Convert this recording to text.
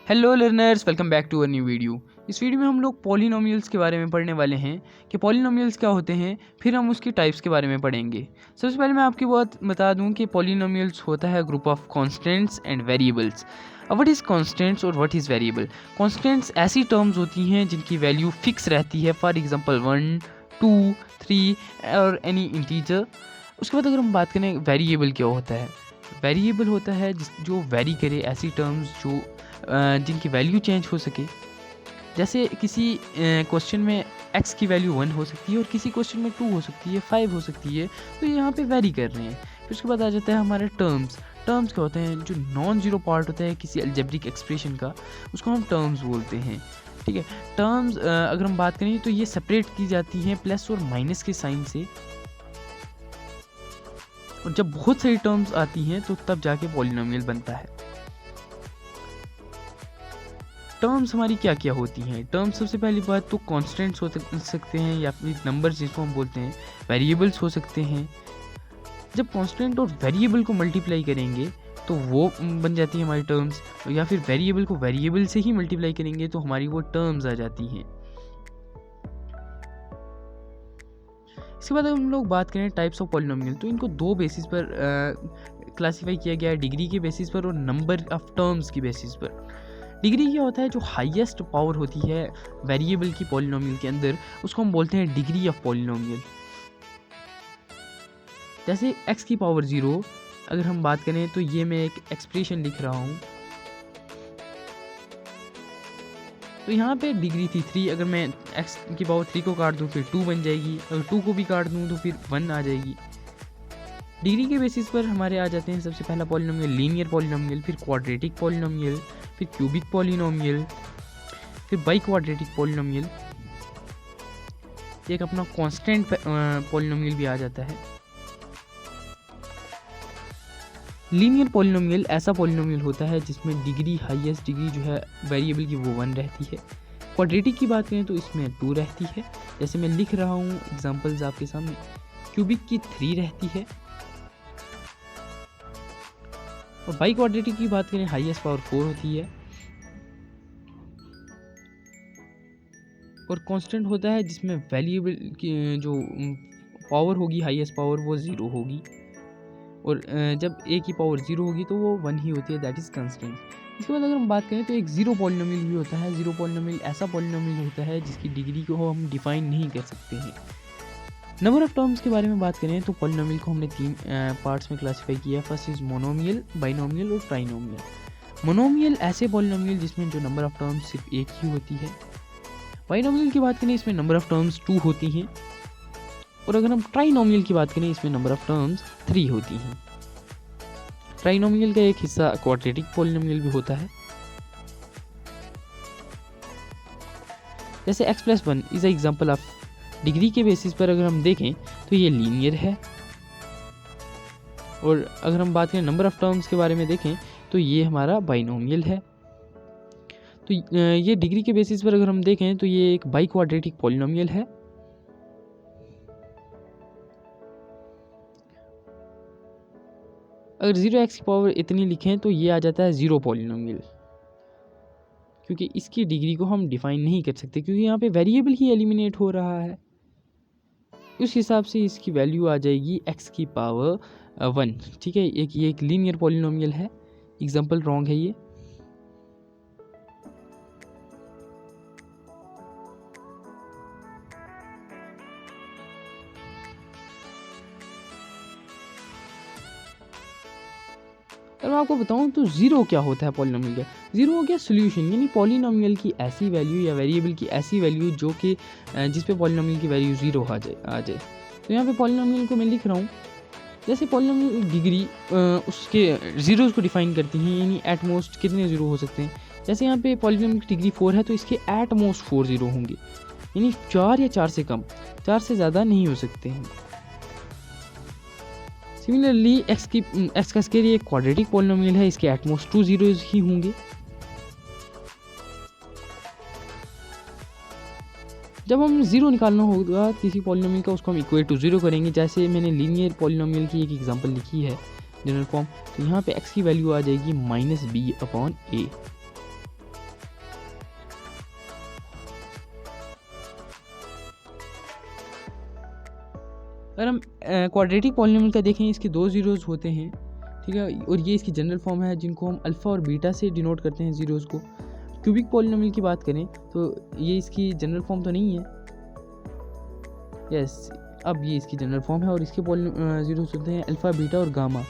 Hello learners, welcome back to a new video. इस video में हम लोग पॉलिनोमियल्स के बारे में पढ़ने वाले हैं कि पॉलिनोमियल्स क्या होते हैं, फिर हम उसकी टाइप्स के बारे में पढ़ेंगे। सबसे पहले मैं आपकी बात बता दूं कि पॉलिनोमियल्स होता है group of constants and variables. अब व्हाट इज़ कॉन्स्टेंट्स और व्हाट इज़ वेरिएबल? कॉन्स्टेंट्स ऐसी टर्म्स होती हैं जिनकी वैल्यू फिक्स रहती है, फॉर एग्जाम्पल 1, 2, 3 और एनी इंटीजर। उसके बाद अगर हम बात करें वेरिएबल क्या होता है, वेरिएबल होता है जो वेरी करे, ऐसी टर्म्स जो जिनकी वैल्यू चेंज हो सके। जैसे किसी क्वेश्चन में x की वैल्यू 1 हो सकती है और किसी क्वेश्चन में 2 हो सकती है, 5 हो सकती है, तो यहाँ पे वेरी कर रहे हैं। फिर उसके बाद आ जाता है हमारे टर्म्स। टर्म्स क्या होते हैं? जो नॉन ज़ीरो पार्ट होता है किसी अलजेब्रिक एक्सप्रेशन का, उसको हम टर्म्स बोलते हैं। ठीक है, टर्म्स अगर हम बात करें तो ये सेपरेट की जाती हैं प्लस और माइनस के साइन से, और जब बहुत सारी टर्म्स आती हैं तो तब जाके पॉलिनोमियल बनता है। टर्म्स हमारी क्या क्या होती हैं? टर्म्स सबसे पहली बात तो कॉन्स्टेंट्स हो सकते हैं या फिर नंबर्स जिसको हम बोलते हैं, वेरिएबल्स हो सकते हैं। जब कांस्टेंट और वेरिएबल को मल्टीप्लाई करेंगे तो वो बन जाती है हमारी टर्म्स, या फिर वेरिएबल को वेरिएबल से ही मल्टीप्लाई करेंगे तो हमारी वो टर्म्स आ जाती हैं। इसके बाद हम लोग बात करें टाइप्स ऑफ पॉलिनोमियल, तो इनको दो बेसिस पर क्लासीफाई किया गया है, डिग्री के बेसिस पर और नंबर ऑफ टर्म्स की बेसिस पर। डिग्री क्या होता है? जो हाईएस्ट पावर होती है वेरिएबल की पॉलिनोमियल के अंदर, उसको हम बोलते हैं डिग्री ऑफ पॉलिनोमियल। जैसे x की पावर 0 अगर हम बात करें तो ये मैं एक एक्सप्रेशन लिख रहा हूँ, तो यहाँ पे डिग्री थी 3। अगर मैं x की पावर 3 को काट दूँ फिर 2 बन जाएगी, अगर 2 को भी काट दूँ तो फिर 1 आ जाएगी। डिग्री के बेसिस पर हमारे आ जाते हैं सबसे पहला पॉलिनोमियल लीनियर पॉलिनोमियल, फिर क्वाड्रेटिक पॉलिनोमियल, फिर क्यूबिक पॉलिनोमियल, फिर बाई क्वाड्रेटिक पॉलिनोमियल, एक अपना कांस्टेंट पॉलिनोमियल भी आ जाता है। लीनियर पॉलिनोमियल ऐसा पॉलिनोमियल होता है जिसमें डिग्री, हाईएस्ट डिग्री जो है वेरिएबल की वो 1 रहती है। क्वाड्रेटिक की बात करें तो इसमें 2 रहती है, जैसे मैं लिख रहा हूँ एग्जांपल्स आपके सामने। क्यूबिक की 3 रहती है, और बाई क्वाड्रेटिक की बात करें हाईएस्ट पावर 4 होती है, और कांस्टेंट होता है जिसमें वेरिएबल की जो पावर होगी, हाईएस्ट पावर, वो 0 होगी, और जब a की पावर 0 होगी तो वो 1 ही होती है, दैट इज़ कांस्टेंट। इसके बाद अगर हम बात करें तो एक ज़ीरो पॉलिनोमियल भी होता है। ज़ीरो पॉलिनोमियल ऐसा पॉलिनोमियल होता है जिसकी डिग्री को हम डिफाइन नहीं कर सकते हैं। नंबर ऑफ टर्म्स के बारे में बात करें तो पॉलिनोमियल को हमने 3 पार्ट्स में क्लासीफाई किया है। फर्स्ट इज मोनोमियल, बाइनोमियल और ट्राइनोमियल। मोनोमियल ऐसे पॉलिनोमियल जिसमें जो नंबर ऑफ टर्म्स सिर्फ एक ही होती है। बाइनोमियल की बात करें इसमें नंबर ऑफ टर्म्स 2 होती हैं, और अगर हम ट्राइनोमियल की बात करें इसमें नंबर ऑफ टर्म्स 3 होती हैं। ट्राइनोमियल का एक हिस्सा क्वाड्रेटिक पॉलिनोमियल भी होता है। जैसे x + 1 is example of, degree के बेसिस पर अगर हम देखें तो ये लीनियर है, और अगर हम बात करें नंबर ऑफ टर्म्स के बारे में देखें तो ये हमारा बाइनोमियल है। तो ये डिग्री के बेसिस पर अगर हम देखें तो ये एक बाई क्वाड्रेटिक पॉलिनोमियल है। अगर 0x की पावर इतनी लिखें तो ये आ जाता है ज़ीरो पॉलिनोमियल, क्योंकि इसकी डिग्री को हम डिफाइन नहीं कर सकते, क्योंकि यहाँ पे वेरिएबल ही एलिमिनेट हो रहा है। उस हिसाब से इसकी वैल्यू आ जाएगी x की पावर 1। ठीक है, ये एक लीनियर पॉलिनोमियल है, एग्जाम्पल रॉन्ग है ये। अगर मैं आपको बताऊं तो ज़ीरो क्या होता है पॉलिनोमियल का? ज़ीरो हो गया सोल्यूशन, यानी पॉलिनोमियल की ऐसी वैल्यू या वेरिएबल की ऐसी वैल्यू जो कि जिस पे पॉलिनोमियल की वैल्यू 0 आ जाए। तो यहाँ पे पॉलिनोमियल को मैं लिख रहा हूँ, जैसे पॉलिनोमियल डिग्री उसके ज़ीरोज़ को डिफाइन करती हैं, यानी एट मोस्ट कितने ज़ीरो हो सकते हैं। जैसे यहाँ पे पॉलिनोमियल की डिग्री 4 है तो इसके एट मोस्ट 4 ज़ीरो होंगे, यानी 4 या 4 से कम, 4 से ज़्यादा नहीं हो सकते हैं। सिमिलरली x का स्केयर ये क्वाड्रेटिक पॉलिनोमियल है, इसके एट मोस्ट 2 ज़ीरोज़ ही होंगे। जब हम 0 निकालना होगा किसी पॉलिनोमियल का, उसको हम इक्वेट टू 0 करेंगे। जैसे मैंने लीनियर पॉलिनोमियल की एक एग्जांपल लिखी है जनरल फॉर्म, तो यहाँ पे x की वैल्यू आ जाएगी -b/a। अगर हम क्वाड्रेटिक पॉलिनोमियल का देखें, इसके 2 ज़ीरोज़ होते हैं, ठीक है, और ये इसकी जनरल फॉर्म है जिनको हम अल्फ़ा और बीटा से डिनोट करते हैं ज़ीरोज़ को। क्यूबिक पॉलिनोमियल की बात करें तो ये इसकी जनरल फॉर्म तो नहीं है, यस, अब ये इसकी जनरल फॉर्म है और इसके ज़ीरोज़ होते हैं अल्फ़ा, बीटा और गामा।